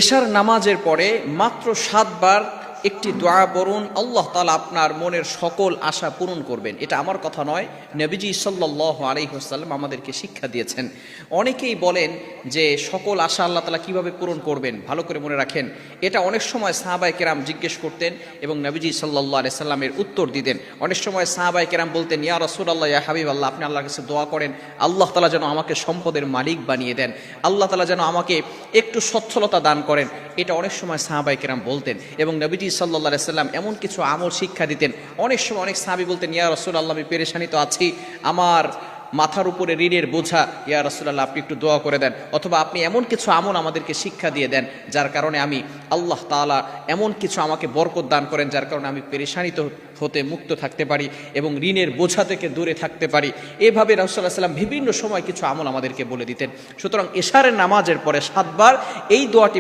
এশার নামাজের পরে মাত্র 7 বার একটি দোয়া পড়ুন, আল্লাহ তাআলা আপনার মনের সকল আশা পূরণ করবেন। এটা আমার কথা নয়, নবীজি সাল্লাল্লাহু আলাইহি ওয়াসাল্লাম আমাদেরকে শিক্ষা দিয়েছেন। অনেকেই বলেন যে সকল আশা আল্লাহ তাআলা কিভাবে পূরণ করবেন, ভালো করে মনে রাখেন, এটা অনেক সময় সাহাবায়ে কেরাম জিজ্ঞেস করতেন এবং নবীজি সাল্লাল্লাহু আলাইহি সাল্লামের উত্তর দিতেন। অনেক সময় সাহাবায়ে কেরাম বলতেন, ইয়া রাসূলুল্লাহ, ইয়া হাবিবাল্লাহ, আপনি আল্লাহর কাছে দোয়া করেন আল্লাহ তাআলা যেন আমাকে সম্পদের মালিক বানিয়ে দেন, আল্লাহ তাআলা যেন আমাকে একটু সচ্ছলতা দান করেন। এটা অনেক সময় সাহাবায়ে কেরাম বলতেন এবং নবীজি সাল্লাল্লাহু আলাইহি সাল্লাম এমন কিছু আমল শিক্ষা দিতেন। অনেক সময় অনেক সাহাবী বলতেন, ইয়া রাসূলুল্লাহ, আমি পেরেশানি তো আছি, আমার মাথার উপরে ঋণের বোঝা, ইয়া রাসূলুল্লাহ আপনি একটু দোয়া করে দেন, অথবা আপনি এমন কিছু আমল আমাদেরকে শিক্ষা দিয়ে দেন যার কারণে আমি আল্লাহ তাআলা এমন কিছু আমাকে বরকত দান করেন যার কারণে আমি পেরেশানিত হতে মুক্ত থাকতে পারি এবং ঋণের বোঝা থেকে দূরে থাকতে পারি। এভাবে রাসূলুল্লাহ সাল্লাল্লাহু আলাইহি ওয়াসাল্লাম বিভিন্ন সময় কিছু আমল আমাদেরকে বলে দিতেন। সুতরাং এশারের নামাজের পরে 7 বার এই দোয়াটি